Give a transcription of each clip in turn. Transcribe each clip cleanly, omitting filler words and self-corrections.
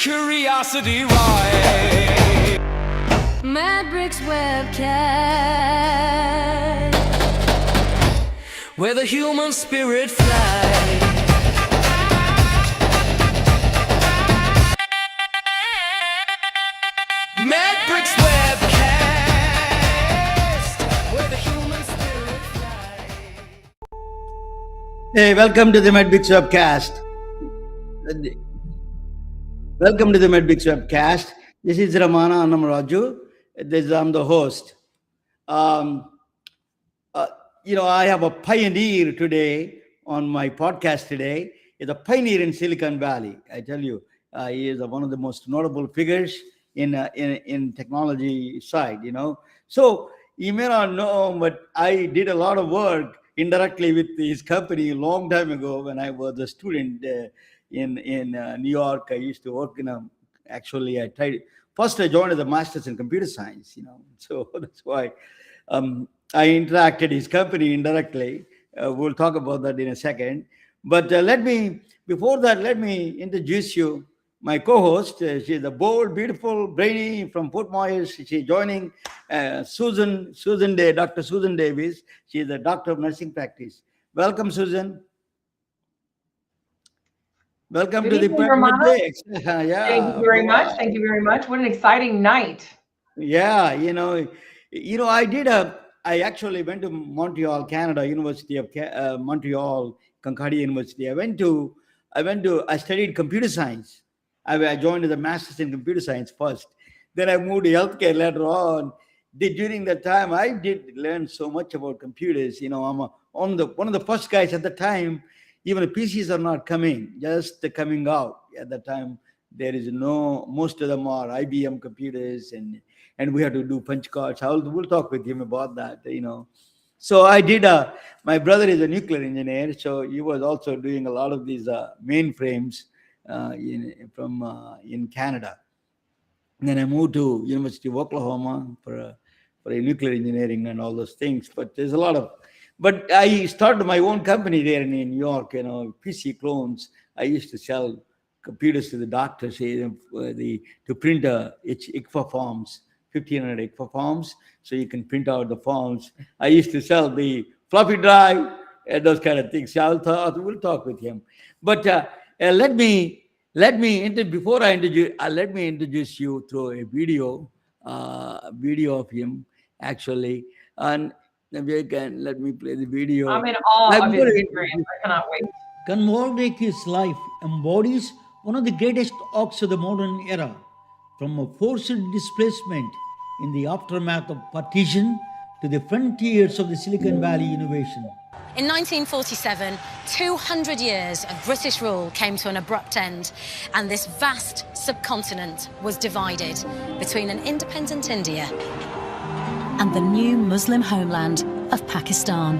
curiosity ride. Mad Bricks webcast, where the human spirit flies. Mad Bricks webcast, where the human spirit flies. Hey, welcome to the Medbix Webcast. Welcome to the Medbix Webcast. This is Ramana Annamaraju. I'm the host. I have a pioneer today on my podcast today. He's a pioneer in Silicon Valley. I tell you, he is one of the most notable figures in technology side. So you may not know, but I did a lot of work indirectly with his company a long time ago when I was a student in New York. I used to work actually I joined as a master's in computer science, so that's why I interacted his company indirectly. We'll talk about that in a second. But before that, let me introduce you my co-host. She's a bold, beautiful, brainy from Fort Myers. She's joining Dr. Susan Davis. She's a doctor of nursing practice. Welcome, Susan. Welcome Good to the evening, Ramana. Yeah. Thank you very much. Thank you very much. What an exciting night. Yeah, I actually went to Montreal, Canada, University of Montreal, Concordia University. I studied computer science. I joined as a master's in computer science first. Then I moved to healthcare later on. During that time, I did learn so much about computers. I'm one of the first guys at the time. Even the PCs are not just coming out. At that time, most of them are IBM computers, and we had to do punch cards. We'll talk with him about that, So I did, my brother is a nuclear engineer, so he was also doing a lot of these mainframes in Canada. And then I moved to University of Oklahoma for a nuclear engineering and all those things. But there's a lot of, but I started my own company there in New York, PC clones. I used to sell computers to the doctors to print ICFA forms, 1,500 ICFA forms, so you can print out the forms. I used to sell the floppy drive and those kind of things. So we'll talk with him. But let me introduce you through a video of him actually, and maybe let me play the video. I'm in awe of his experience. I cannot wait. Kanwal Rekhi's life embodies one of the greatest arcs of the modern era, from a forced displacement in the aftermath of partition to the frontiers of the Silicon Valley innovation. In 1947, 200 years of British rule came to an abrupt end, and this vast subcontinent was divided between an independent India and the new Muslim homeland of Pakistan.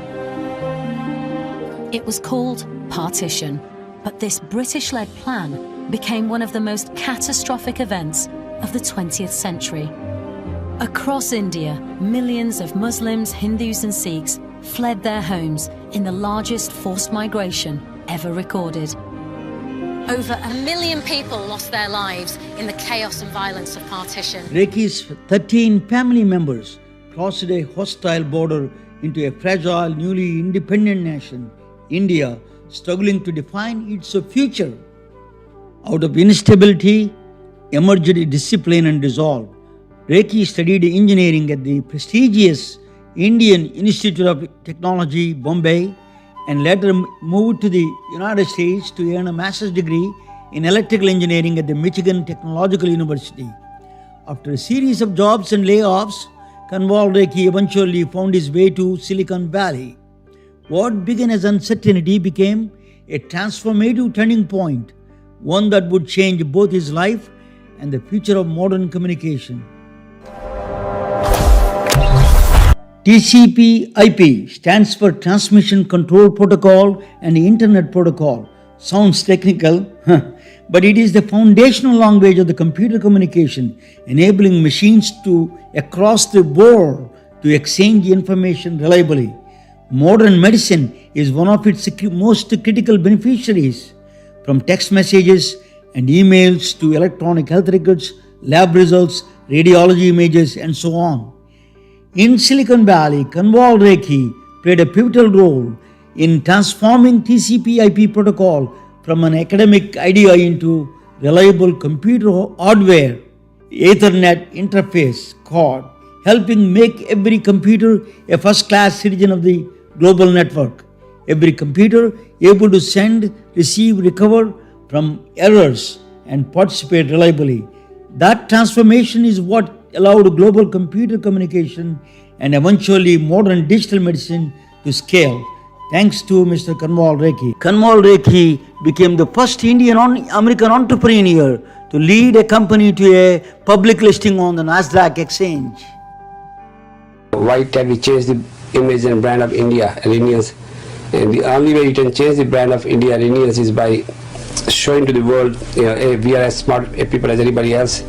It was called Partition, but this British-led plan became one of the most catastrophic events of the 20th century. Across India, millions of Muslims, Hindus and Sikhs fled their homes in the largest forced migration ever recorded. Over 1 million people lost their lives in the chaos and violence of partition. Rekhi's 13 family members crossed a hostile border into a fragile, newly independent nation, India, struggling to define its future. Out of instability emerged discipline and resolve. Rekhi studied engineering at the prestigious Indian Institute of Technology, Bombay, and later moved to the United States to earn a master's degree in electrical engineering at the Michigan Technological University. After a series of jobs and layoffs, Kanwal Rekhi eventually found his way to Silicon Valley. What began as uncertainty became a transformative turning point, one that would change both his life and the future of modern communication. TCP/IP stands for Transmission Control Protocol and Internet Protocol. Sounds technical, but it is the foundational language of the computer communication, enabling machines across the world to exchange information reliably. Modern medicine is one of its most critical beneficiaries. From text messages and emails to electronic health records, lab results, radiology images, and so on. In Silicon Valley, Kanwal Rekhi played a pivotal role in transforming TCP/IP protocol from an academic idea into reliable computer hardware, Ethernet interface card, helping make every computer a first-class citizen of the global network. Every computer able to send, receive, recover from errors and participate reliably. That transformation is what allowed global computer communication and eventually modern digital medicine to scale. Thanks to Mr. Kanwal Rekhi. Kanwal Rekhi became the first Indian American entrepreneur to lead a company to a public listing on the Nasdaq exchange. Why can we change the image and brand of India, Iranians? And the only way you can change the brand of India, Iranians, is by showing to the world, hey, we are as smart people as anybody else.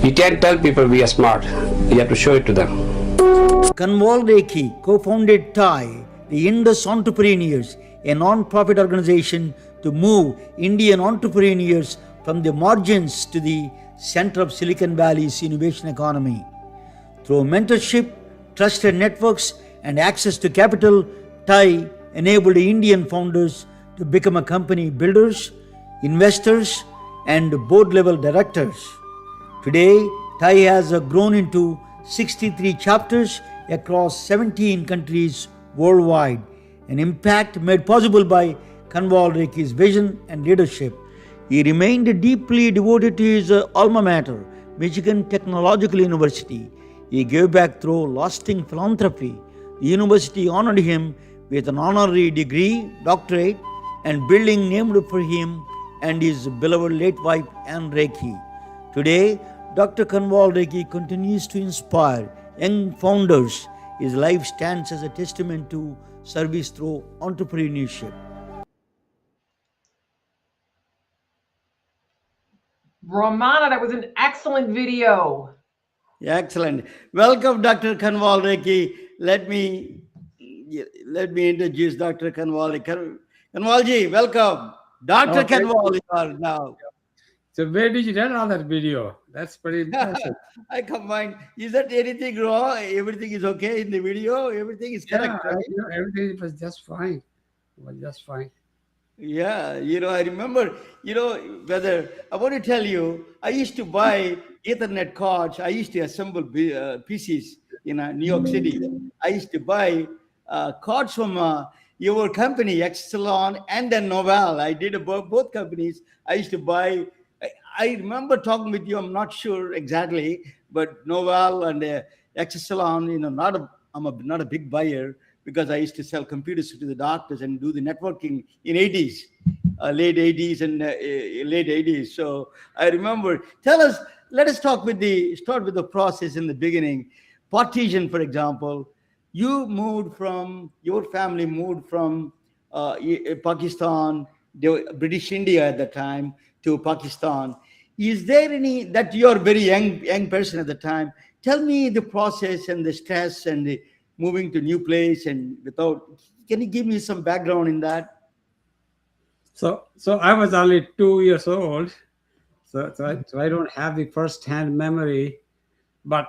You can't tell people we are smart. You have to show it to them. Kanwal Rekhi co-founded TIE, the Indus Entrepreneurs, a non-profit organization to move Indian entrepreneurs from the margins to the center of Silicon Valley's innovation economy. Through mentorship, trusted networks, and access to capital, TIE enabled Indian founders to become a company builders, investors, and board-level directors. Today, TIE has grown into 63 chapters across 17 countries worldwide, an impact made possible by Kanwal Rekhi's vision and leadership. He remained deeply devoted to his alma mater, Michigan Technological University. He gave back through lasting philanthropy. The university honored him with an honorary degree, doctorate, and building named for him and his beloved late wife Ann Rekhi. Today, Dr. Kanwal Rekhi continues to inspire young founders. His life stands as a testament to service through entrepreneurship. Romana, that was an excellent video. Excellent. Welcome, Dr. Kanwal Rekhi. Let me introduce Dr. Kanwal. Kanwalji, welcome. Dr. Okay. Kanwal, you are now. So where did you get all that video? That's pretty impressive. I combined. Is that anything wrong? Everything is okay in the video? Everything is Yeah, correct, right? everything was just fine. It was just fine. Yeah, I remember, whether I want to tell you, I used to buy Ethernet cards. I used to assemble PCs in New York City. I used to buy cards from your company, Exelon, and then Novell. I did both companies. I used to buy. I remember talking with you. I'm not sure exactly, but Novell and Exelon. I'm not a big buyer because I used to sell computers to the doctors and do the networking in 80s, late 80s and late 80s. So I remember. Let us start with the process in the beginning. Partition, for example, your family moved from Pakistan, British India at the time, to Pakistan. Is there any that you're a very young person at the time? Tell me the process and the stress and the moving to new place and can you give me some background in that? So I was only 2 years old. So I don't have the first-hand memory, but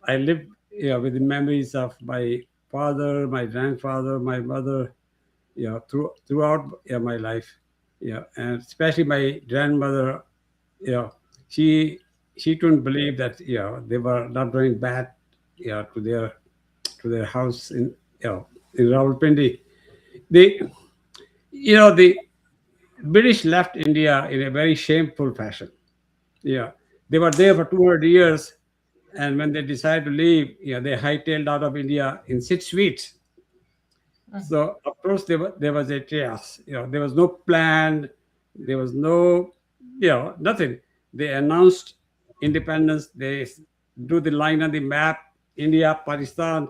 I lived with the memories of my father, my grandfather, my mother, throughout my life. And especially my grandmother, she couldn't believe that they were not going back to their house in Rawalpindi. The British left India in a very shameful fashion. They were there for 200 years, and when they decided to leave, they hightailed out of India in 6 weeks. So of course there was a chaos. There was no plan. There was no, nothing. They announced independence. They drew the line on the map, India, Pakistan,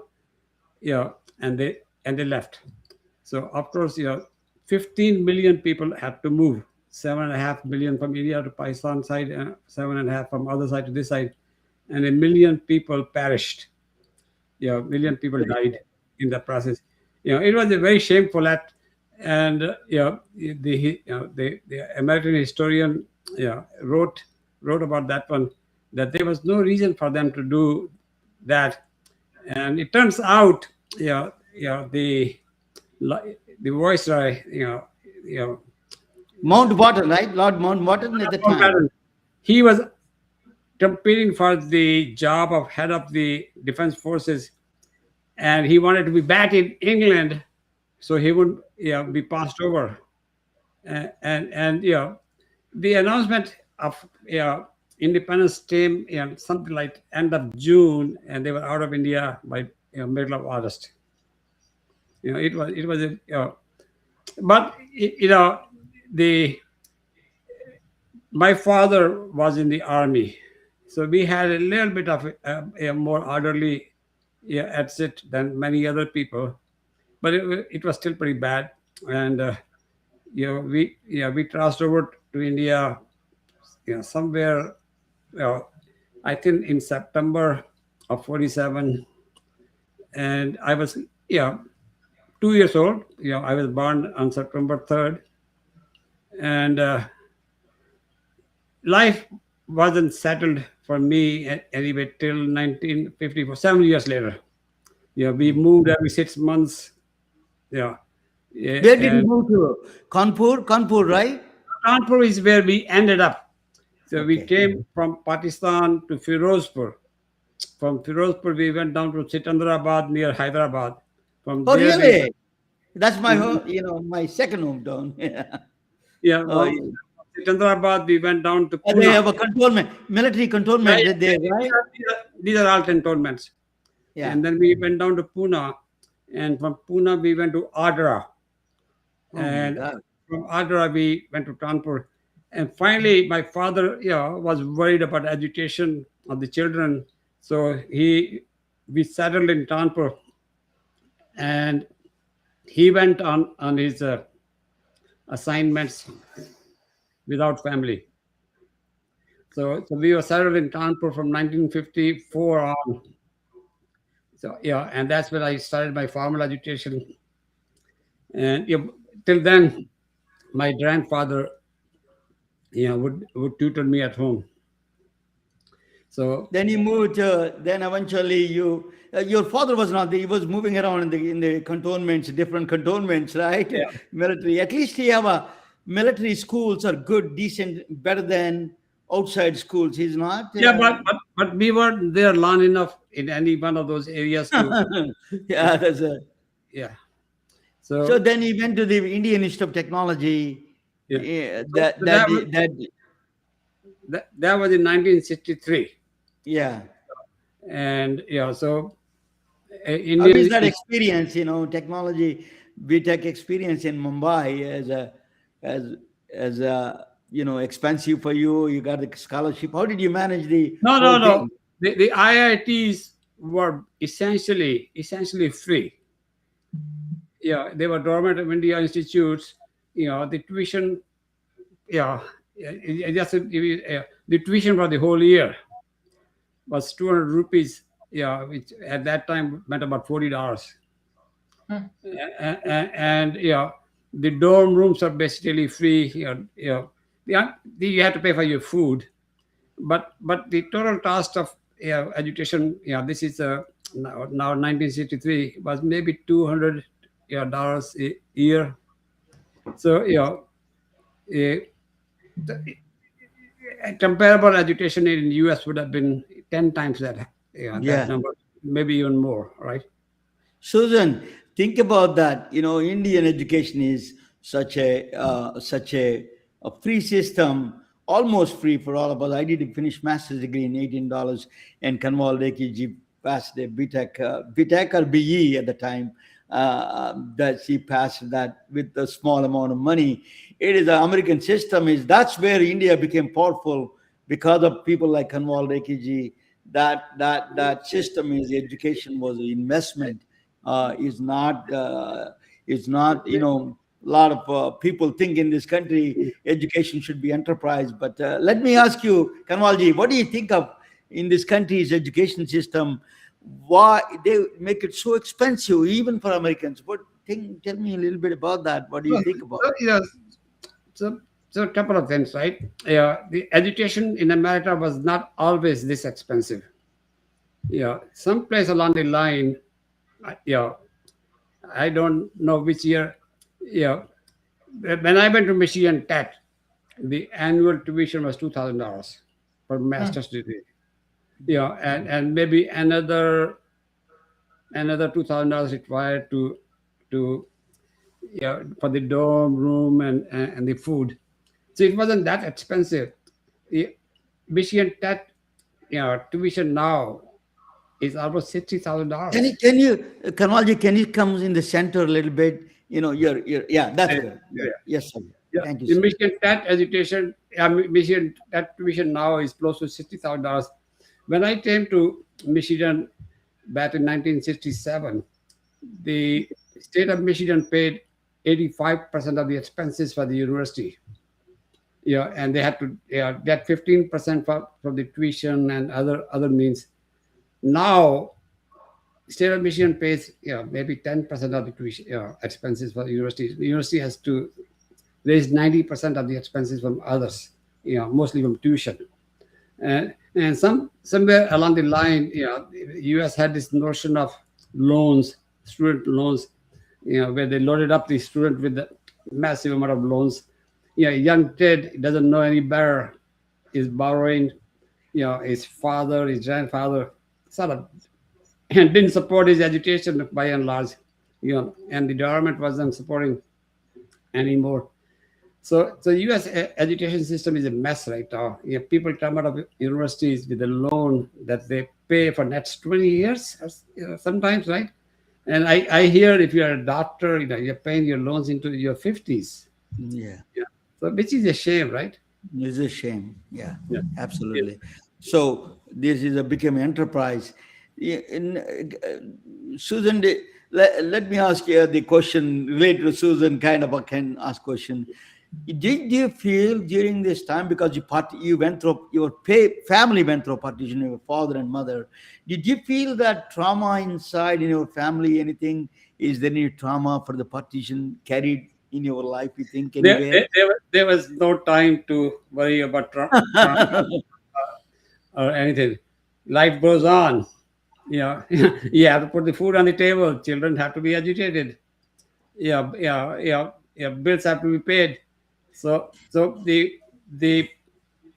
and they left. So of course, 15 million people had to move. 7.5 million from India to Pakistan side, and 7.5 from other side to this side, and 1 million people perished. 1 million people died in the process. It was a very shameful act, and the American historian wrote about that one, that there was no reason for them to do that. And it turns out, the viceroy, Mountbatten, right? Lord Mountbatten at the time. he was competing for the job of head of the defense forces, and he wanted to be back in England, so he would be passed over. And the announcement of independence came something like end of June, and they were out of India by middle of August. It was a but my father was in the army, so we had a little bit of a more orderly exit than many other people, but it was still pretty bad. And we crossed over to India somewhere, I think in September of 47, and I was 2 years old. I was born on September 3rd, and life wasn't settled for me anyway till 1954, 7 years later. We moved every 6 months. Where did you move to? Kanpur, right? Kanpur is where we ended up. So we Okay. came from Pakistan to Firozpur. From Firozpur, we went down to Sikandrabad near Hyderabad. From Oh, there, really? That's my home, my second hometown. Oh, from Sikandrabad, we went down to and they Pune. have a military cantonment there, right? These are all cantonments. Yeah. And then we went down to Pune, and from Pune we went to Agra, Oh my and God. from Agra we went to Kanpur, and finally my father, was worried about education of the children, so we settled in Kanpur, and he went on his assignments without family. So we were settled in Kanpur from 1954 on. So and that's when I started my formal education. And till then, my grandfather, would tutor me at home. So Then you moved. Then eventually, your father was not there. He was moving around in the cantonments, different cantonments, right? Yeah. Military. At least he have a military schools are good, decent, better than outside schools. He's not. but we weren't there long enough in any one of those areas to Yeah, that's it. yeah. So then he went to the Indian Institute of Technology. Yeah. Yeah, So that was in 1963, yeah. and so How Indian is that experience? Technology, BTech experience in Mumbai as expensive for you. You got the scholarship. How did you manage the no whole no thing? the IITs were essentially free. They were government of India institutes. The tuition, the tuition for the whole year was 200 rupees. Which at that time meant about $40. And the dorm rooms are basically free. You have to pay for your food, but the total cost of education, this is now 1963, was maybe $200 a year. So a comparable education in the US would have been 10 times that Yeah. that number, maybe even more, right? Susan, think about that. Indian education is such a free system, almost free for all of us. I did a finished master's degree in $18, and Kanwal Rekhi ji passed a BTech or BE at the time. That she passed that with a small amount of money. It is the American system. That's where India became powerful because of people like Kanwal Rekhi ji. That system is education was an investment. Is not a lot of people think in this country education should be enterprise. But let me ask you, Kanwalji, what do you think of in this country's education system? Why they make it so expensive even for Americans? Tell me a little bit about that. What do you think about it? So so a couple of things, right? Yeah, the education in America was not always this expensive. Yeah, someplace along the line, yeah, I don't know which year. Yeah, when I went to Michigan Tech, the annual tuition was $2,000 for master's degree. Yeah, and maybe another $2,000 required to yeah, for the dorm room and the food. So it wasn't that expensive. The Michigan Tech, tuition now is almost $60,000. Kanwalji, can you come in the center a little bit? Yeah, that's good. Yeah. Yes, sir. Yeah, Thank you, the sir. Michigan Tech education, Michigan Tech tuition now is close to $60,000. When I came to Michigan back in 1967, the state of Michigan paid 85% of the expenses for the university. Yeah, and they had to get 15% from the tuition and other means. Now, state of Michigan pays maybe 10% of the tuition expenses for the university. The university has to raise 90% of the expenses from others, mostly from tuition. And somewhere along the line, the U.S. had this notion of loans, student loans, where they loaded up the student with a massive amount of loans. A young kid doesn't know any better, is borrowing, his father, his grandfather, sort of, and didn't support his education by and large, and the government wasn't supporting anymore. So U.S. education system is a mess right now. People come out of universities with a loan that they pay for next 20 years, sometimes, right? And I hear if you're a doctor, you're paying your loans into your 50s. Yeah. So which is a shame, right? It's a shame. Yeah, Yeah. absolutely. So this is a become enterprise. Susan, let me ask you the question related to Susan. Kind of, I can ask question. Did you feel during this time, because you went through, your family went through partition, your father and mother, did you feel that trauma inside in your family? Anything? Is there any trauma for the partition carried in your life, you think, anywhere? There was no time to worry about trauma or anything. Life goes on. You have to put the food on the table. Children have to be educated. Bills have to be paid. So the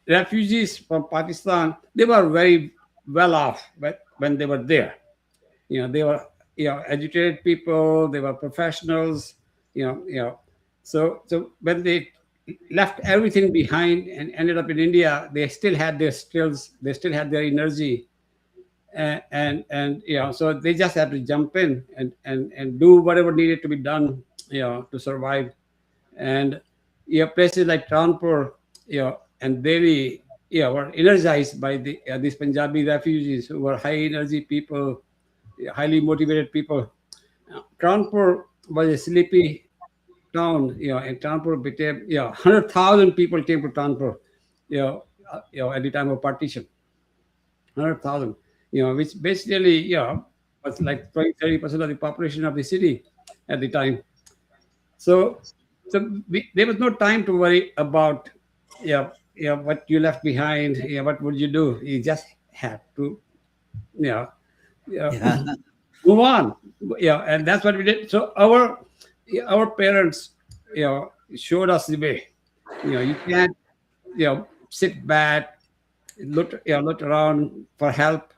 refugees from Pakistan, they were very well off when they were there. They were educated people. They were professionals. So when they left everything behind and ended up in India, they still had their skills. They still had their energy. And so they just had to jump in and do whatever needed to be done, to survive. And places like Kanpur, and Delhi, were energized by these Punjabi refugees who were high energy people, highly motivated people. Kanpur was a sleepy town, and Kanpur became, 100,000 people came to Kanpur, at the time of partition. 100,000, which basically, was like 20-30% of the population of the city at the time. So there was no time to worry about, what you left behind. What would you do? You just had to, Yeah. move on. And that's what we did. So our parents, showed us the way. You can't, sit back, look around for help.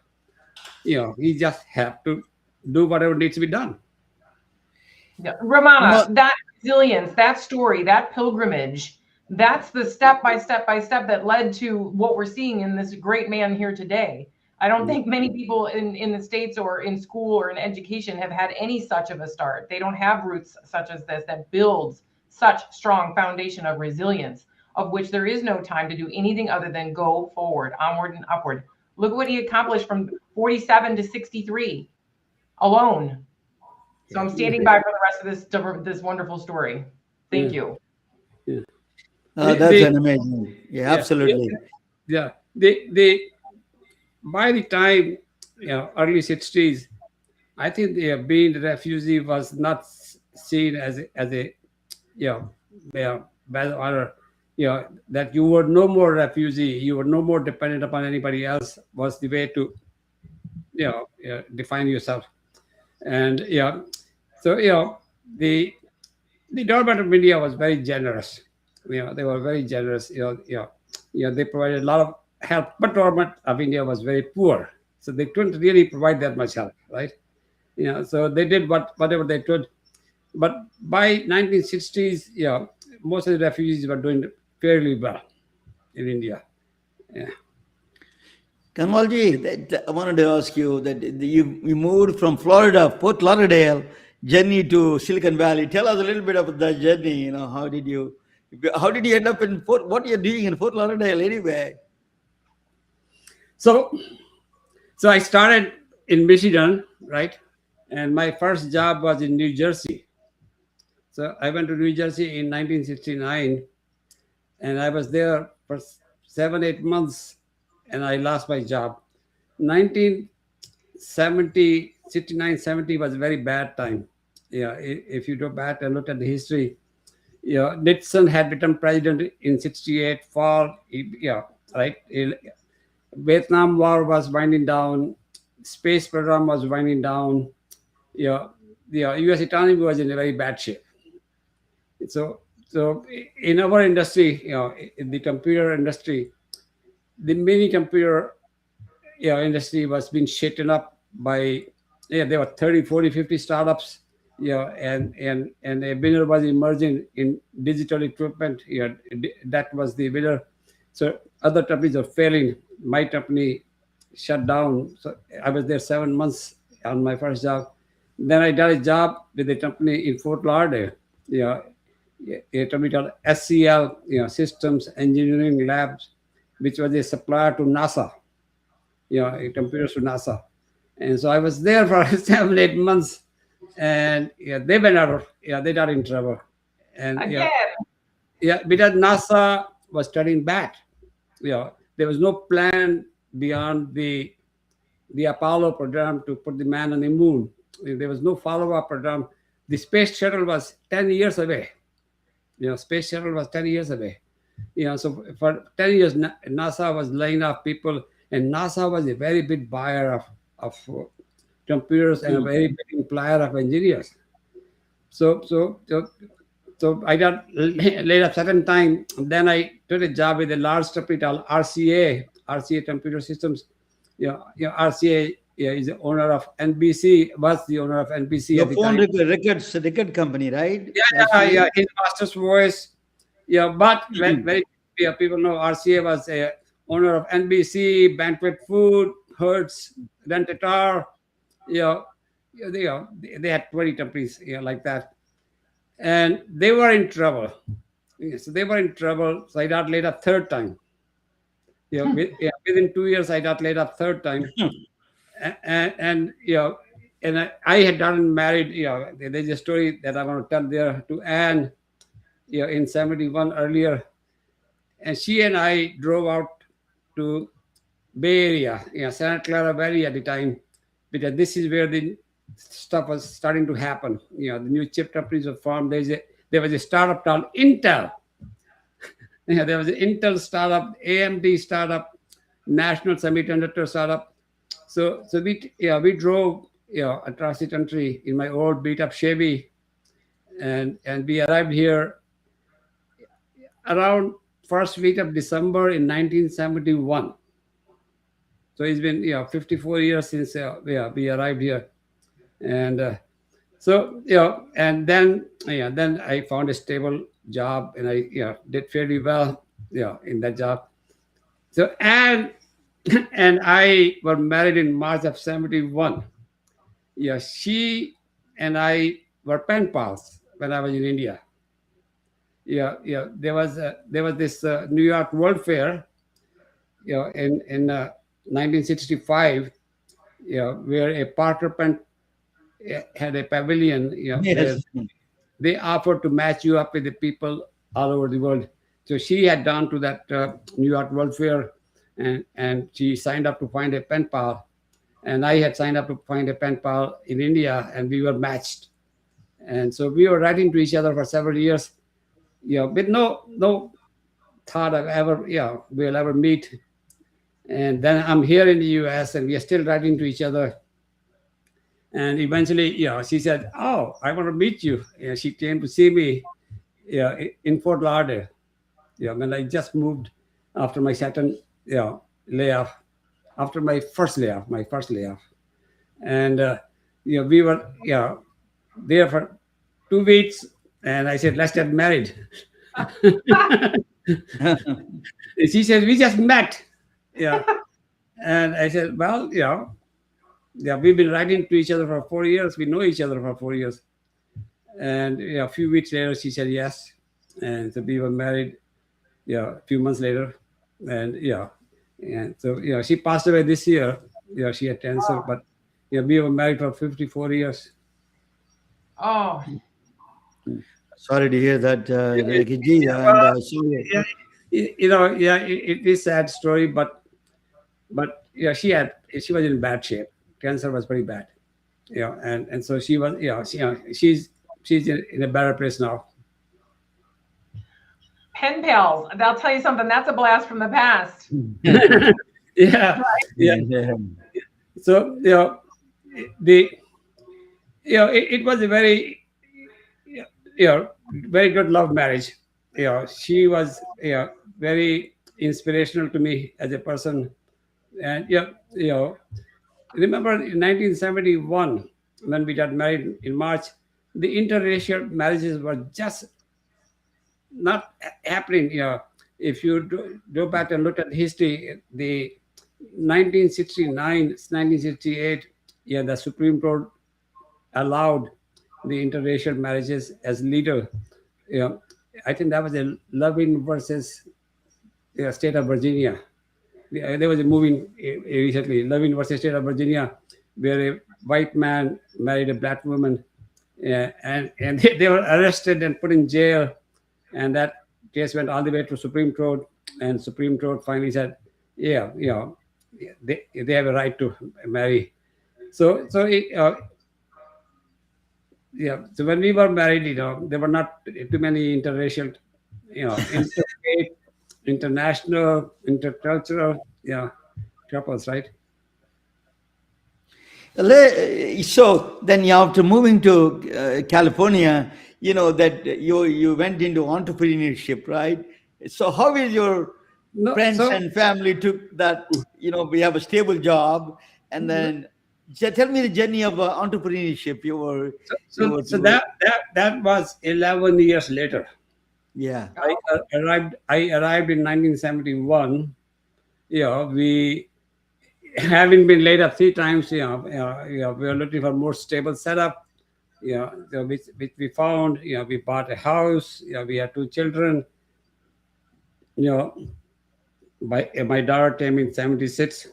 You just have to do whatever needs to be done. Yeah. Ramana, that resilience, that story, that pilgrimage, that's the step by step that led to what we're seeing in this great man here today. I don't think many people in the States or in school or in education have had any such of a start. They don't have roots such as this that builds such strong foundation of resilience, of which there is no time to do anything other than go forward, onward and upward. Look at what he accomplished from 47 to 63 alone. So I'm standing by for the rest of this wonderful story. Thank you. That's an amazing. Yeah, absolutely. Yeah. By the time, early 60s, I think being a refugee was not seen as a badge of honor. that you were no more refugee, you were no more dependent upon anybody else, was the way to define yourself. And so the the government of India was very generous. They were very generous. They provided a lot of help, but government of India was very poor, so they couldn't really provide that much help, right? So they did whatever they could. But by 1960s, most of the refugees were doing fairly well in India. Yeah. Kanwalji, I wanted to ask you that you moved from Florida, Fort Lauderdale, journey to Silicon Valley. Tell us a little bit about that journey. How did you end up in Fort? What you're doing in Fort Lauderdale anyway? So I started in Michigan, right? And my first job was in New Jersey. So I went to New Jersey in 1969, and I was there for 7-8 months, and I lost my job. 1970, 69, 70 was a very bad time. If you go back and look at the history, Nixon had become president in 68 fall. Right. Vietnam War was winding down. Space program was winding down. The U.S. economy was in a very bad shape. So in our industry, in the computer industry, the mini computer industry was being shaken up by there were 30, 40, 50 startups, and a winner was emerging in digital equipment. That was the winner. So other companies are failing. My company shut down. So I was there 7 months on my first job. Then I got a job with a company in Fort Lauderdale, a company called SCL, Systems Engineering Labs, which was a supplier to NASA, computers to NASA. And so I was there for 7-8 months, and they went out, they got in trouble. And Again. Because NASA was turning back. There was no plan beyond the Apollo program to put the man on the moon. There was no follow-up program. The space shuttle was 10 years away. Space shuttle was 10 years away. So for 10 years, NASA was laying off people, and NASA was a very big buyer of computers and a very big employer of engineers. So I got laid off second time. Then I took a job with a large company called RCA Computer Systems. RCA is the owner of NBC, was the owner of NBC. The phone record company, right? Yeah, in Master's Voice. But very people know RCA was a owner of NBC, Banquet Food, Hertz, Rent-A-Car. They had 20 companies like that. And they were in trouble. So they were in trouble. So I got laid up third time. Within 2 years, I got laid up third time. And I had gotten married. There's a story that I want to tell there to Anne. In 71 earlier, and she and I drove out to Bay Area, Santa Clara Valley at the time, because this is where the stuff was starting to happen. The new chip companies were formed. There was a startup called Intel. There was an Intel startup, AMD startup, National Semiconductor startup. So we drove across the country in my old beat up Chevy, and we arrived here around first week of December in 1971. So it's been 54 years since we arrived here, and and then I found a stable job, and I did fairly well in that job. So and I were married in March of 71. She and I were pen pals when I was in India. There was this New York World Fair, in 1965, where a Parker Pen had a pavilion. Yes. They offered to match you up with the people all over the world. So she had gone to that New York World Fair, and she signed up to find a pen pal, and I had signed up to find a pen pal in India, and we were matched. And so we were writing to each other for several years. With no thought we'll ever meet. And then I'm here in the US and we are still writing to each other. And eventually, she said, "Oh, I want to meet you." She came to see me, in Fort Lauderdale. When I just moved after my second, layoff, after my first layoff, and we were, there for 2 weeks, and I said, "Let's get married." And she said, "We just met." And I said, "Well, we've been writing to each other for 4 years. We know each other for 4 years." And a few weeks later, she said yes, and so we were married. A few months later, and and so she passed away this year. She had cancer, but we were married for 54 years. Oh, Sorry to hear that, Rekhi ji, and sorry. It is a sad story, but she was in bad shape. Cancer was pretty bad. And so she was. She's in a better place now. pen pals. I'll tell you something. That's a blast from the past. Yeah. So it was a very very good love marriage. She was very inspirational to me as a person. And remember in 1971 when we got married in March, the interracial marriages were just not happening. If you go back and look at history, the 1969, 1968, the Supreme Court allowed the interracial marriages as legal. I think that was a Loving versus state of Virginia. There was a movie recently, Loving versus state of Virginia, where a white man married a black woman, and they were arrested and put in jail, and that case went all the way to Supreme Court, and Supreme Court finally said, they have a right to marry. So when we were married, there were not too many interracial, interstate, international, intercultural, couples, right? So then, after moving to California, that you went into entrepreneurship, right? So how is your friends and family took that? We have a stable job, and then tell me the journey of entrepreneurship. That was 11 years later. Yeah, I arrived in 1971. We having been laid up 3 times. We were looking for more stable setup. Which we found. We bought a house. We had 2 children. My daughter came in 76,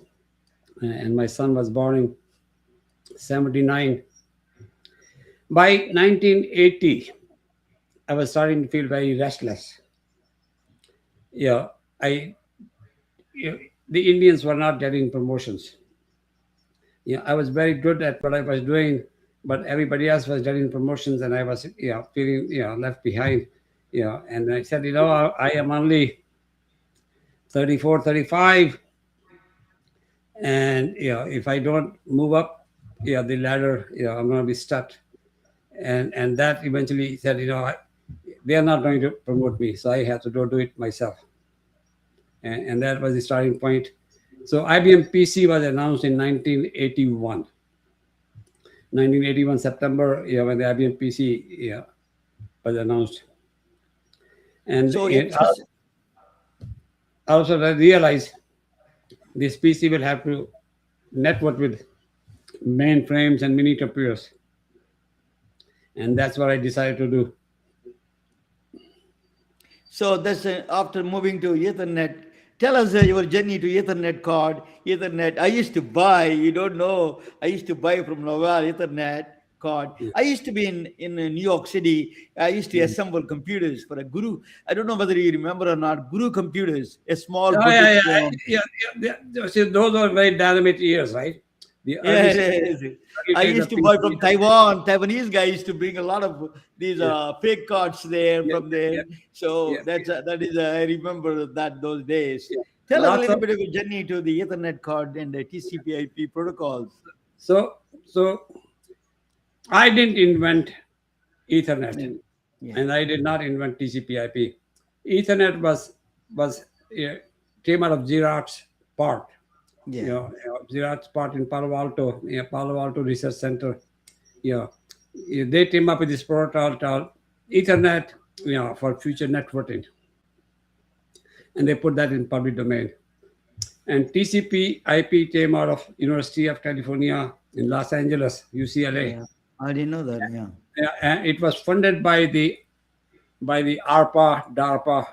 and my son was born in 79. By 1980, I was starting to feel very restless. The Indians were not getting promotions. I was very good at what I was doing, but everybody else was getting promotions, and I was, feeling, left behind. And I said, I am only 34, 35, and if I don't move up, the ladder, I'm going to be stuck. And that eventually said, they are not going to promote me, so I have to go do it myself. And that was the starting point. So IBM PC was announced in 1981. 1981 September, when the IBM PC was announced. And so also I realized this PC will have to network with mainframes and mini computers. And that's what I decided to do. So that's after moving to Ethernet. Tell us your journey to Ethernet card. Ethernet. I used to buy. You don't know. I used to buy from Novell Ethernet card. Yeah. I used to be in New York City. I used to assemble computers for a Guru. I don't know whether you remember or not. Guru computers, a small. Yeah. See, those were very dynamic years, right? The Yeah, early, it is. early I days used of to buy PC. from Taiwan. Taiwanese guy used to bring a lot of these Yeah, fake cards there yeah, from there. yeah, So yeah, that is I remember that those days. yeah. Tell us a Lots little of bit of a journey to the Ethernet card and the TCP/IP protocols. so I didn't invent Ethernet, Yeah, yeah, and I did not invent TCP/IP. Ethernet was uh, came out of Xerox part. yeah. Xerox part in Palo Alto, Palo Alto Research Center. You know, they came up with this protocol called Ethernet, for future networking, and they put that in public domain. And TCP/IP came out of University of California in Los Angeles, UCLA. Yeah, I didn't know that. Yeah. And it was funded by the ARPA, DARPA,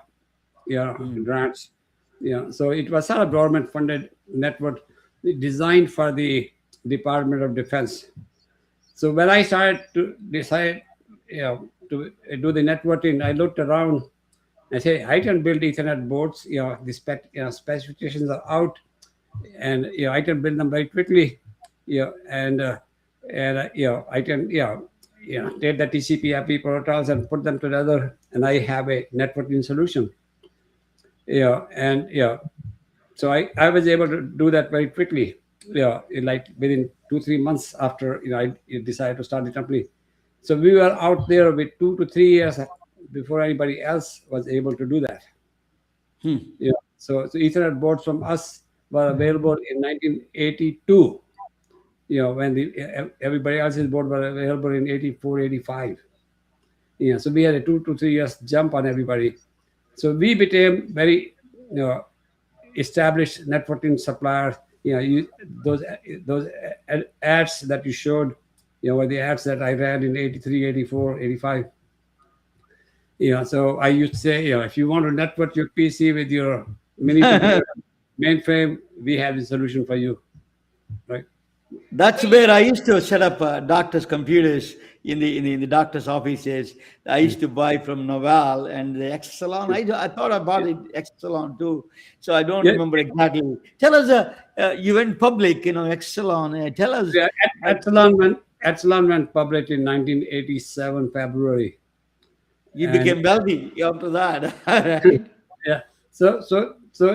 Hmm. grants. So it was sort of government funded network designed for the Department of Defense. So when I started to decide, to do the networking, I looked around. I said, I can build Ethernet boards. The specifications are out, and I can build them very quickly. I can take the TCP/IP protocols and put them together, and I have a networking solution. So I was able to do that very quickly. Like within 2-3 months after I decided to start the company. So we were out there with 2 to 3 years before anybody else was able to do that. So Ethernet boards from us were available in 1982. When everybody else's board were available in 84, 85. So we had a 2 to 3 years jump on everybody. So we became very, established networking suppliers. Those ads that you showed, were the ads that I ran in 83, 84, 85. So I used to say, if you want to network your PC with your mini computer mainframe, we have the solution for you, right? That's where I used to set up doctors' computers in the doctor's offices. I used to buy from Noval and the Exelon. I thought I bought it Exelon too, so I don't Yeah, remember exactly. Tell us, you went public, Exelon. Tell us. yeah, Epsilon went public in 1987 February. You And became wealthy after that, right? yeah, so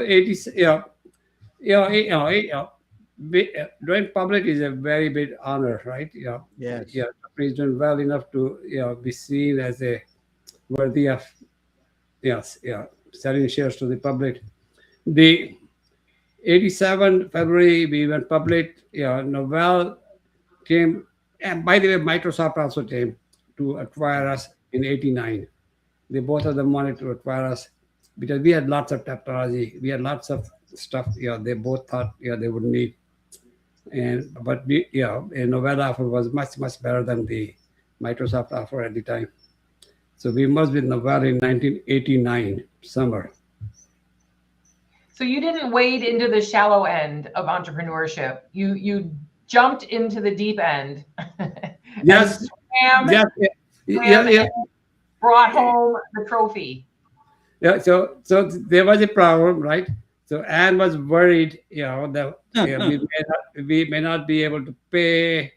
80, going public is a very big honor, right? Yes. Company's doing well enough to be seen as a worthy of selling shares to the public. The 87 February we went public. Novell came, and by the way, Microsoft also came to acquire us in 89. They both of them wanted to acquire us because we had lots of technology, we had lots of stuff. They both thought they would need. But a Novell offer was much better than the Microsoft offer at the time. So we merged with Novell in 1989 summer. So you didn't wade into the shallow end of entrepreneurship. You jumped into the deep end. Yes, Swam, yes, swam yeah. and brought home the trophy. Yeah, so there was a problem, right? So Anne was worried, that we may not be able to pay,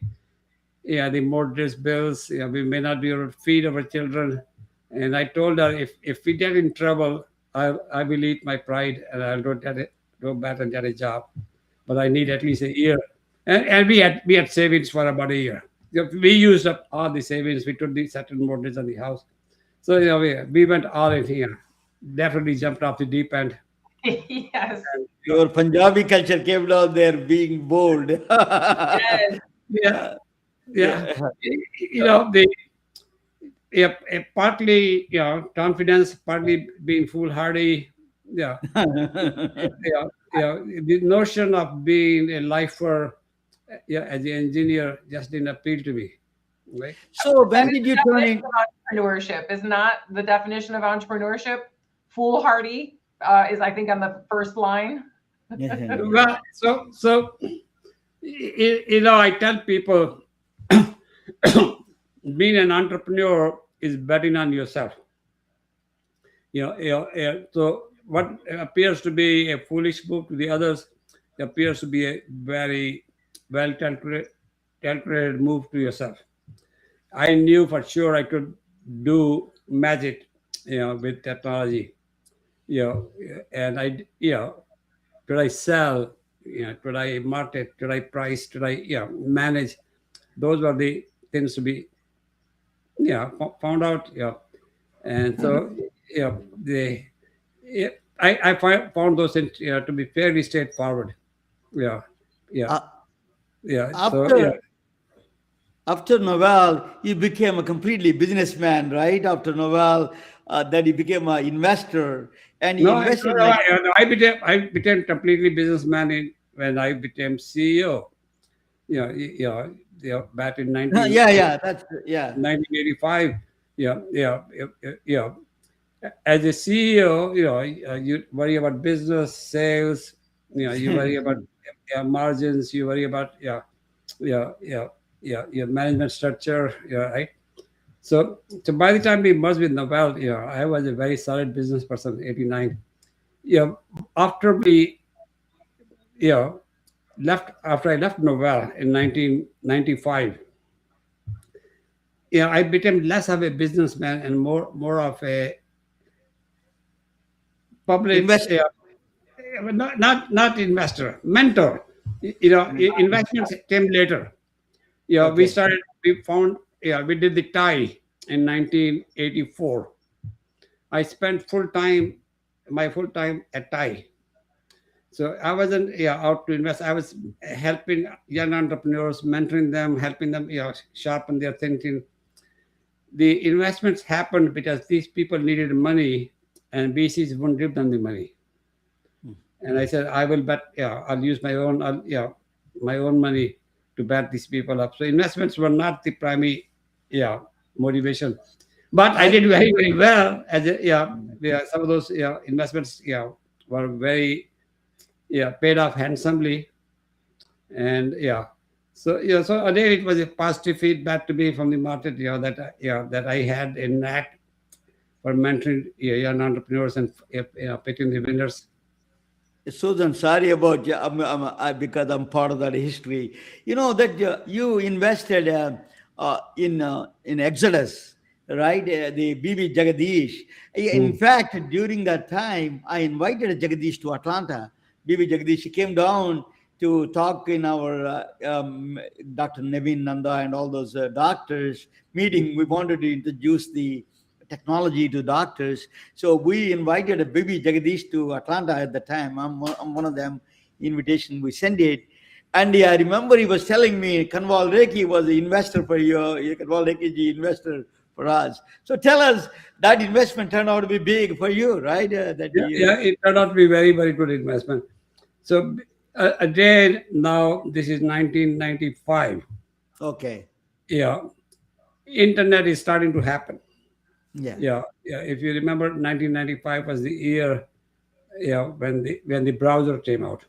the mortgage bills. We may not be able to feed our children. And I told her, if we get in trouble, I will eat my pride and I'll go back and get a job. But I need at least a year. And we had savings for about a year. We used up all the savings. We took the settled mortgage on the house. So we went all in here. Definitely jumped off the deep end. Yes. Your Punjabi culture came down there being bold. Yes. Yeah. Partly confidence, partly being foolhardy. The notion of being a lifer, as an engineer, just didn't appeal to me, right? So when did you turn in? Entrepreneurship is not the definition of entrepreneurship. Foolhardy is, I think, on the first line. Well, so I tell people, being an entrepreneur is betting on yourself. So what appears to be a foolish move to the others appears to be a very well calculated move to yourself. I knew for sure I could do magic, with technology, and could I sell, could I market, could I price, could I, manage? Those were the things to be, found out, and so, the, yeah, found those things, to be fairly straightforward, yeah, yeah, Uh, yeah. So, after after Novel, you became a completely businessman, right? After Novel, that you became an investor, and you no, invested like I became completely businessman when I became CEO. Back in yeah, yeah, that's yeah. 1985. As a CEO, you worry about business, sales, you worry about, margins, you worry about, yeah, yeah, your management structure, right? So by the time we merged with Novell, I was a very solid business person, 89. Yeah, after we, yeah, after I left Novell in 1995, I became less of a businessman and more of a public, Invest. not investor, mentor. Investments came later. Okay. We did the tie in 1984. I spent my full time at tie. So I wasn't, out to invest. I was helping young entrepreneurs, mentoring them, helping them, sharpen their thinking. The investments happened because these people needed money, and VCs wouldn't give them the money. And I said, I will bet, I'll use my own money to bet these people up. So investments were not the primary, motivation. But I did very, very well as some of those, investments, were very, paid off handsomely. And so again, it was a positive feedback to me from the market, that I had a knack for mentoring, young entrepreneurs and, picking the winners. Susan, sorry about you, because I'm part of that history. You know that you invested in Exodus, right? The BB Jagadish. In fact, during that time, I invited Jagadish to Atlanta. BB Jagadish came down to talk in our Dr. Naveen Nanda and all those doctors meeting. We wanted to introduce the technology to doctors. So we invited a Bibi Jagadish to Atlanta at the time. I'm one of them. Invitation, we sent it. And I remember he was telling me Kanwal Rekhi was the investor for you. Kanwal Rekhi ji investor for us. So tell us, that investment turned out to be big for you, right? It turned out to be very, very good investment. So again, now this is 1995. Okay. Yeah, internet is starting to happen. Yeah. If you remember, 1995 was the year, when the browser came out.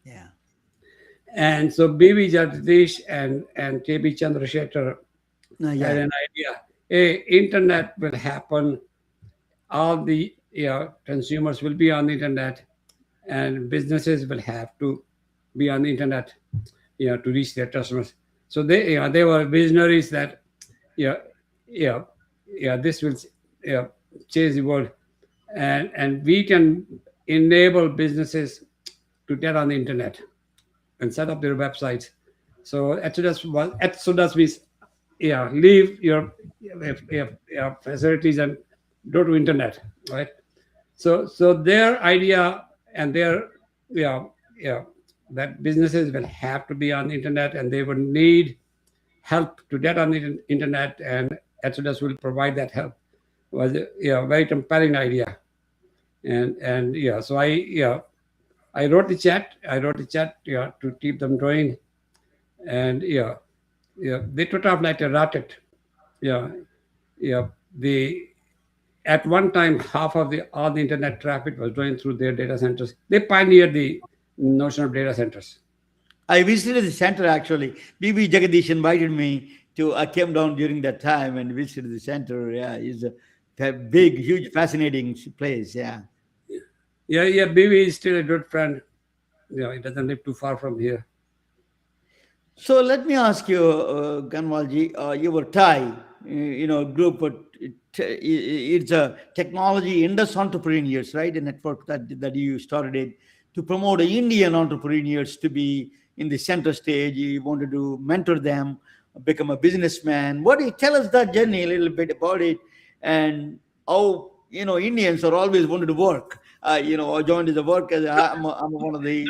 Yeah. And so B.B. Jagdish and K.B. Chandrasekhar had Yeah. an idea. Hey, internet will happen. All the consumers will be on the internet, and businesses will have to be on the internet, to reach their customers. So they were visionaries that, yeah, yeah, this will, change the world, and we can enable businesses to get on the internet and set up their websites. So Exodus means, leave your facilities and go to internet, right? So their idea and their, that businesses will have to be on the internet, and they would need help to get on the internet, and Exodus will provide that help. Was a very compelling idea, and so I wrote the chat. To keep them going, and they took off like a rocket. Yeah, the at one time half of all the internet traffic was going through their data centers. They pioneered the notion of data centers. I visited the center actually. BB Jagadish invited me to. I came down during that time and visited the center. Yeah, it's a big, huge, fascinating place. Yeah. Yeah. BB is still a good friend. He doesn't live too far from here. So let me ask you, Kanwalji, you were Thai, group, but it's a technology indus entrepreneurs, right? A network that you started it to promote Indian entrepreneurs to be in the center stage. You wanted to mentor them, become a businessman. What do you tell us that journey a little bit about it, and how Indians are always wanted to work. I joined as a work as I'm one of the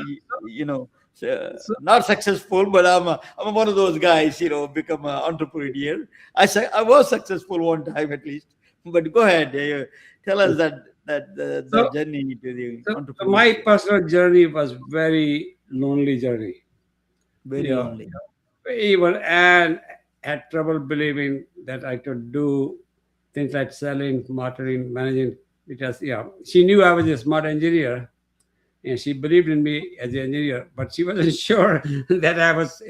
So, not successful, but I'm one of those guys, become an entrepreneur. I was successful one time at least. But go ahead, tell us that so, journey to the so my entrepreneurship. personal journey was very lonely journey. Very Yeah, lonely. even and had trouble believing that I could do things like selling, marketing, managing. Because she knew I was a smart engineer, and she believed in me as an engineer, but she wasn't sure that I was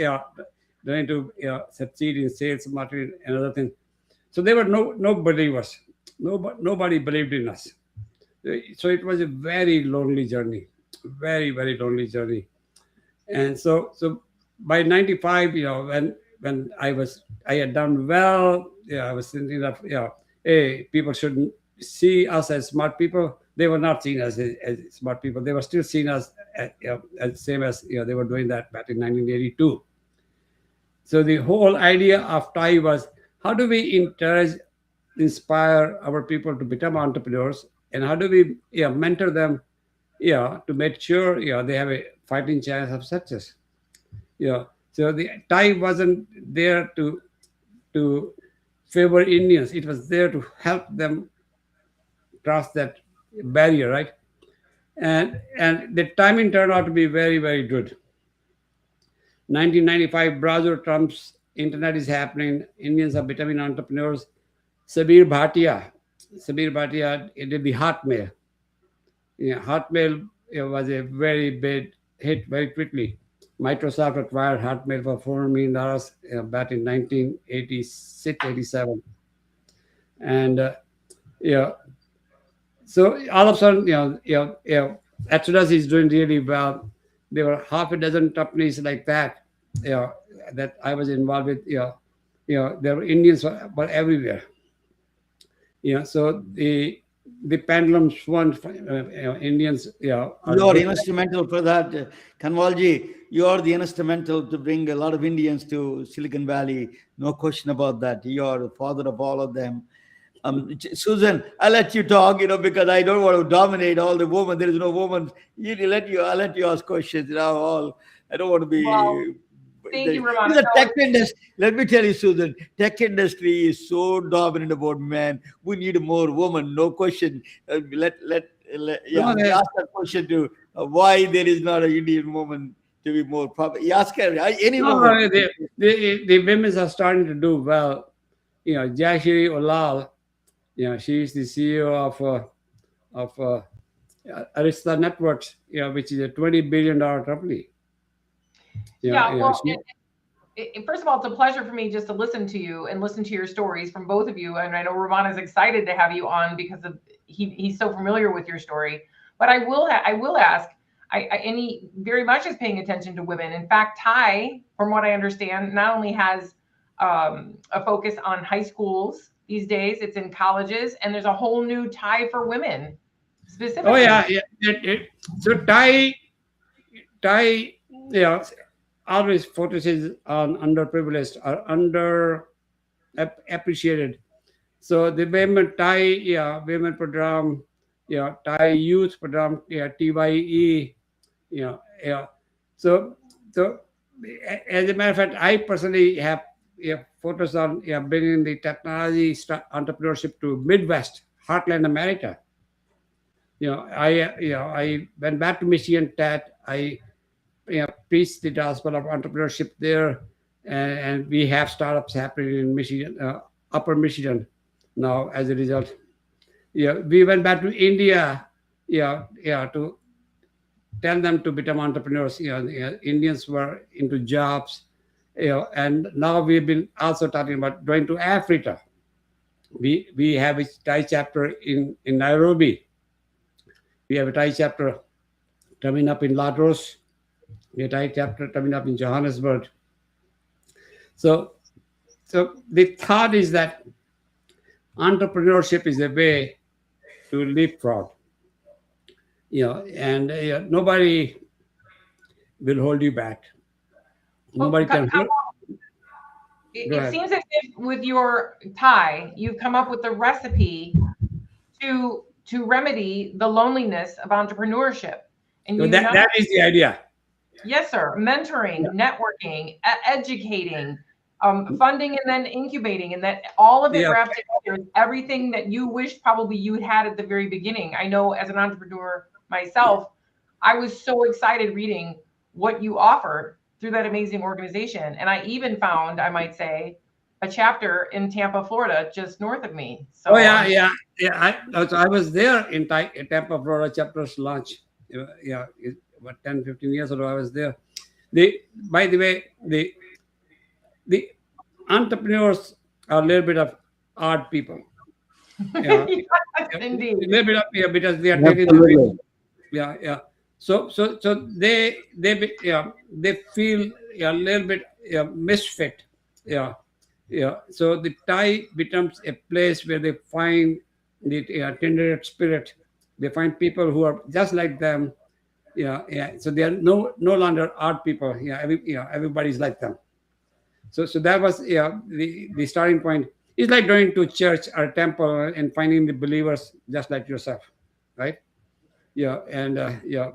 going to succeed in sales, marketing, and other things. So there were no believers. Nobody believed in us. So it was a very lonely journey, very lonely journey. And so by 95, when I had done well, I was thinking of, hey, people should see us as smart people. They were not seen as smart people. They were still seen as same as they were doing that back in 1982. So the whole idea of TIE was, how do we encourage, inspire our people to become entrepreneurs, and how do we mentor them to make sure they have a fighting chance of success. So the TIE wasn't there to favor Indians. It was there to help them cross that barrier, right? And the timing turned out to be very good. 1995, browser Trump's internet is happening. Indians are becoming entrepreneurs. Sabir Bhatia, Sabir Bhatia did the Hotmail. Hotmail was a very big hit very quickly. Microsoft acquired Hotmail for $400 million back in 1986, 87. And yeah, so all of a sudden, Exodus is doing really well. There were half a dozen companies like that, that I was involved with. There were Indians were everywhere. So the pendulum swung. Indians, are You are good. instrumental for that, Kanwalji. You are the instrumental to bring a lot of Indians to Silicon Valley. No question about that. You are the father of all of them. Susan, I'll let you talk, because I don't want to dominate all the women. There is no woman. I'll let you ask questions. I don't want to Well, be. thank you, In Ramana. the No, tech industry, let me tell you, Susan, tech industry is so dominant about men. We need more women, no question. No, You ask that question to why there is not a Indian woman to be more proper. You ask her, any no, woman. the women are starting to do well. Jashiri Olal, she is the CEO of Arista Networks, which is a $20 billion company. yeah, well, She, first of all, it's a pleasure for me just to listen to you and listen to your stories from both of you. And I know Ramon is excited to have you on because of he's so familiar with your story. But I will ask, and he very much is paying attention to women. In fact, Ty, from what I understand, not only has a focus on high schools these days, it's in colleges, and there's a whole new Ty for women oh specifically. yeah, So Thai, always focuses on underprivileged or under appreciated. So the women Thai, women program, Thai youth program, TYE, yeah, yeah. So, so as a matter of fact, I personally have focused on bringing the technology entrepreneurship to Midwest, Heartland America. I went back to Michigan Tech. I preached the gospel of entrepreneurship there, and we have startups happening in Michigan, Upper Michigan, now as a result. We went back to India, to tell them to become entrepreneurs. Indians were into jobs, and now we've been also talking about going to Africa. We have a Thai chapter in Nairobi. We have a Thai chapter coming up in Lagos. We have a Thai chapter coming up in Johannesburg. So, so the thought is that entrepreneurship is a way to leapfrog. And nobody will hold you back. Nobody can. Go It ahead. seems as if with your tie, you've come up with a recipe to remedy the loneliness of entrepreneurship. And So you that is the idea. yes, sir. Mentoring, networking, educating, funding, and then incubating, and that all of it Yeah. wrapped together is everything that you wished probably you had at the very beginning. I know as an entrepreneur myself, I was so excited reading what you offered through that amazing organization. And I even found, I might say, a chapter in Tampa, Florida, just north of me. So Oh yeah. I was there in Tampa, Florida chapter's launch. About 10, 15 years ago, I was there. By the way, the entrepreneurs are a little bit of odd people. Yeah, yes, a indeed. little bit of because they are taking the risk. Yeah. So they feel a little bit misfit. Yeah. So the Thai becomes a place where they find the kindred spirit. They find people who are just like them. So they are no longer odd people. Everybody's like them. So that was the starting point. It's like going to church or temple and finding the believers just like yourself, right? Nobody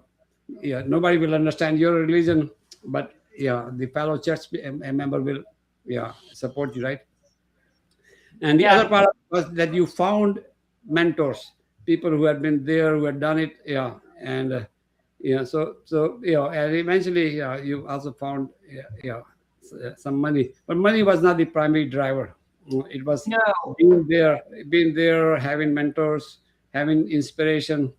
will understand your religion, but the fellow church member will support you, right? And the Yeah. other part was that you found mentors, people who had been there, who had done it, and and eventually you also found some money, but money was not the primary driver. It was No. being there, having mentors, having inspiration.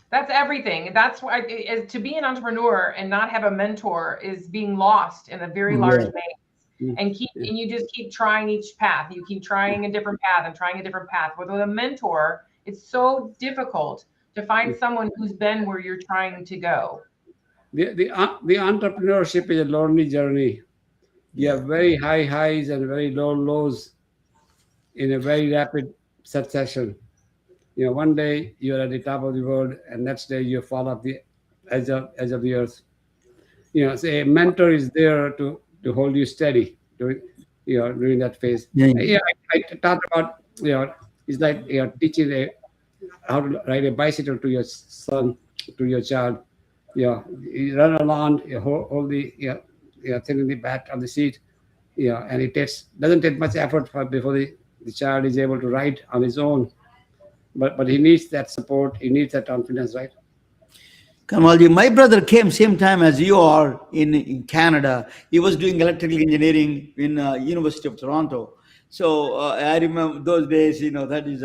That's everything. That's why to be an entrepreneur and not have a mentor is being lost in a very large maze. And you just keep trying each path. You keep trying a different path and trying a different path. But with a mentor, it's so difficult to find someone who's been where you're trying to go. The entrepreneurship is a lonely journey. You have very high highs and very low lows in a very rapid succession. One day you're at the top of the world, and next day you fall off the edge of the earth. So a mentor is there to hold you steady during that phase. I talked about it's like teaching how to ride a bicycle to your son, to your child. You run along, you hold the thing in the back of the seat. And it doesn't take much effort before the child is able to ride on his own. But he needs that support. He needs that confidence, right? Kanwalji, my brother came same time as you are in Canada. He was doing electrical engineering in University of Toronto. So I remember those days. That is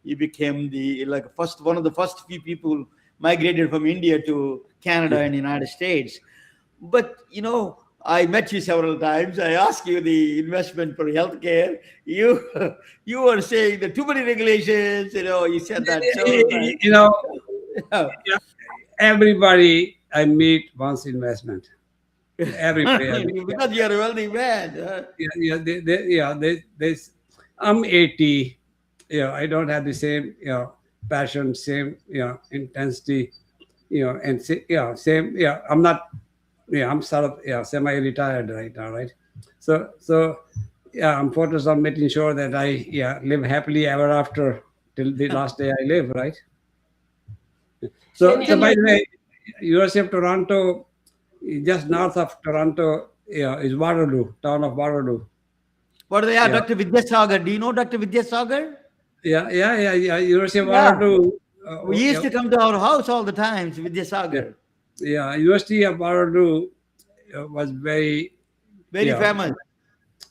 he became one of the first few people migrated from India to Canada and United States. But I met you several times. I asked you the investment for healthcare. You were saying that too many regulations. You said that. Everybody I meet wants investment. Everybody. Because you're a wealthy man. I'm 80. I don't have the same passion, same intensity. And same. I'm not. I'm sort of semi-retired right now, right? So I'm focused on making sure that I live happily ever after till the last day I live, right? So by the way, University of Toronto, just north of Toronto, is Waterloo, town of Waterloo. What are they are, Dr. Vidyasagar? Do you know Dr. Vidyasagar? Yeah. University of Waterloo. We used to come to our house all the time, Vidyasagar. University of Waterloo was very famous.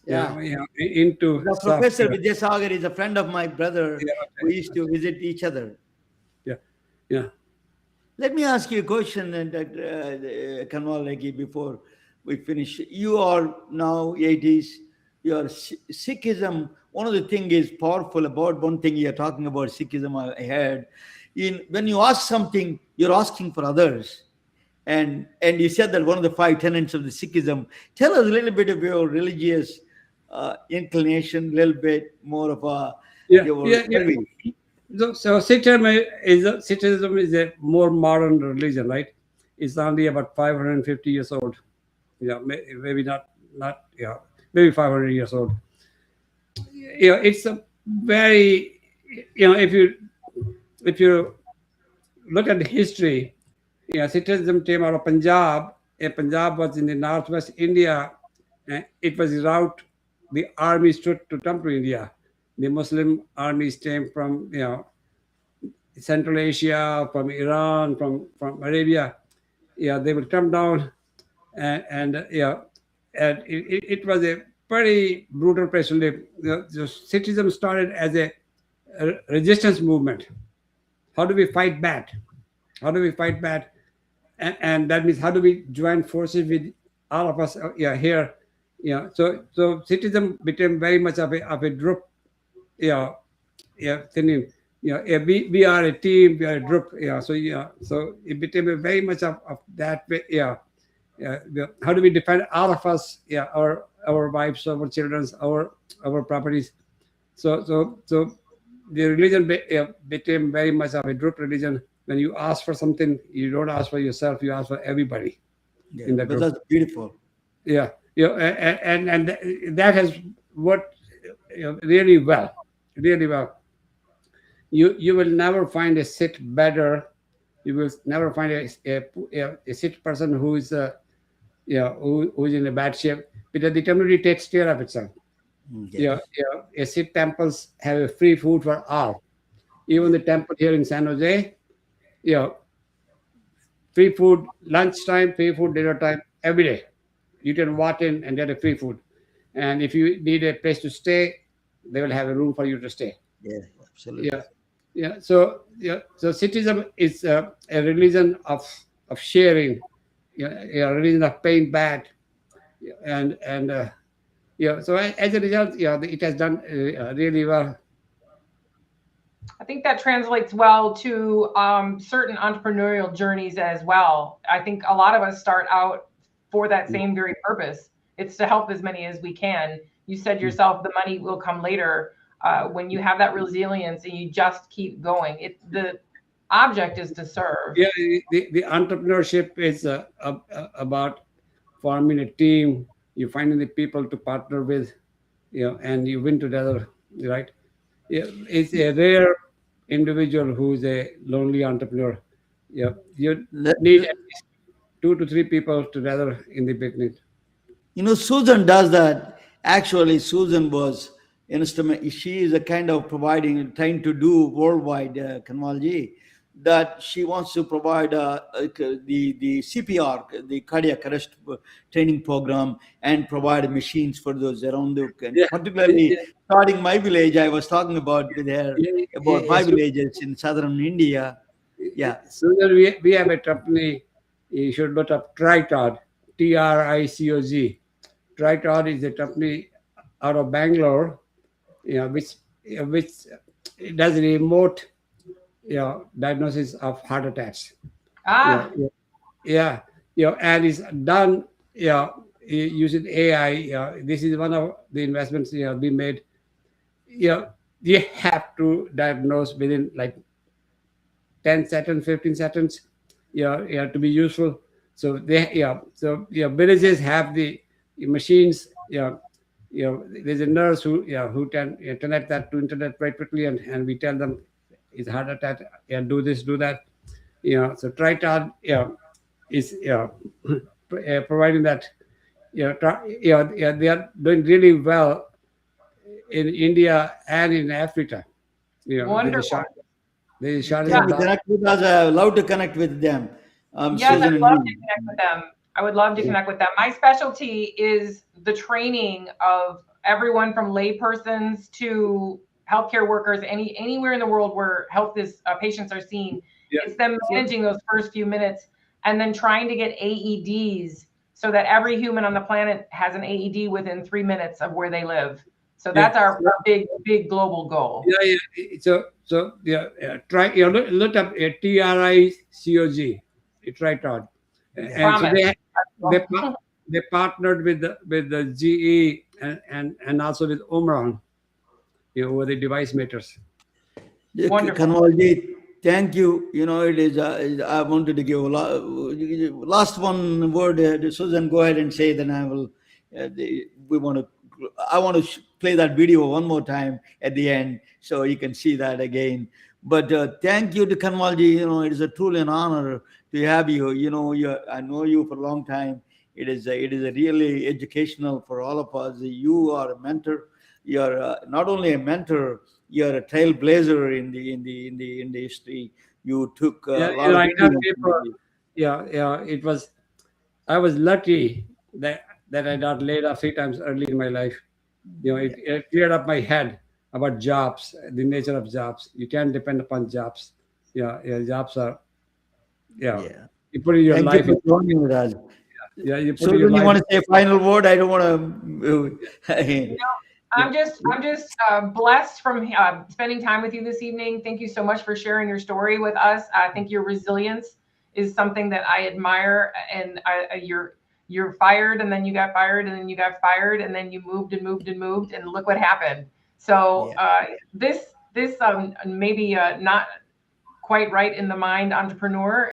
Into the Professor Vidyasagar is a friend of my brother. We used to visit each other. Yeah. Let me ask you a question, Dr. Kanwal Rekhi, before we finish. You are now 80s. Your Sikhism, one of the things is powerful about one thing you're talking about Sikhism, I heard. When you ask something, you're asking for others. And you said that one of the five tenets of the Sikhism. Tell us a little bit of your religious inclination, a little bit more of Yeah, your yeah, yeah. So Sikhism is a more modern religion, right? It's only about 550 years old. Yeah, maybe not yeah, maybe 500 years old. It's a very, if you look at the history, Sikhism came out of Punjab. Punjab was in the northwest India. It was the route the armies took to come to India. The Muslim armies came from Central Asia, from Iran, from Arabia. They would come down, and it was a pretty brutal place to live. The Sikhism started as a resistance movement. How do we fight back? How do we fight back? And that means how do we join forces with all of us here? So Sikhism became very much of a group. Thinking, we are a team, we are a group. So it became a very much of that way. How do we defend all of us? Our wives, our children, our properties. So the religion became very much of a group religion. When you ask for something, you don't ask for yourself, you ask for everybody in the but group. that's beautiful. And that has worked really well. You will never find a Sikh better. You will never find a Sikh person who is who's in a bad shape, because the community takes care of itself. A Sikh temples have a free food for all. Even the temple here in San Jose, free food lunchtime, free food dinner time every day. You can walk in and get a free food. And if you need a place to stay, they will have a room for you to stay. Yeah, absolutely. So Sikhism is a religion of sharing, a religion of paying back, and so as a result, it has done really well. I think that translates well to certain entrepreneurial journeys as well. I think a lot of us start out for that same very purpose. It's to help as many as we can. You said yourself, the money will come later. When you have that resilience and you just keep going, the object is to serve. Yeah, the entrepreneurship is about forming a team. You finding the people to partner with, and you win together, right? It's a rare individual who's a lonely entrepreneur. You need at least 2 to 3 people together in the beginning. Susan does that. Actually, Susan was instrument. She is a kind of trying to do worldwide, Kanwalji, that she wants to provide the CPR, the cardiac arrest training program, and provide machines for those around the, and particularly starting my village. I was talking about with her about my villages in southern India. So we have a company. You should look up Tritod, TRICOG. Tritod is a company out of Bangalore, which does remote diagnosis of heart attacks. And it's done using AI. This is one of the investments we made. You have to diagnose within like 10 seconds, 15 seconds. To be useful. So villages have the machines. There's a nurse who can connect that to internet very quickly, and we tell them it's heart attack. Do this, do that. So Tritod is providing that. They are doing really well in India and in Africa. Wonderful. Connect with us. I would love to connect with them. Yes, I'd love to connect with them. I would love to connect with them. My specialty is the training of everyone from laypersons to healthcare workers, anywhere in the world where patients are seen. It's them managing those first few minutes and then trying to get AEDs so that every human on the planet has an AED within 3 minutes of where they live. So that's our big global goal. Try look up a TRICOG. Tritod. And so Promise. they partnered with the GE and also with Omron, who were the device makers. Wonderful. Kanwalji, thank you. You know, it is. I wanted to give a last one word. Susan, go ahead and say. Then I will. We want to. I want to play that video one more time at the end, so you can see that again. But thank you to Kanwalji. You know, it is a truly an honor to have you. You know, I know you for a long time. It is a really educational for all of us. You are a mentor. You're not only a mentor, you're a trailblazer in the industry. You took a lot of I tell influence. people, it was. I was lucky that I got laid off 3 times early in my life. It cleared up my head about jobs, the nature of jobs. You can't depend upon jobs. Jobs are, Yeah. you put in your Thank you life. for joining with us. You put So, in your do you life. want to say a final word? I don't want to. I'm just blessed from spending time with you this evening. Thank you so much for sharing your story with us. I think your resilience is something that I admire. And you're fired, and then you got fired, and then you got fired, and then you moved and moved and moved, and look what happened. So this maybe not quite right in the mind entrepreneur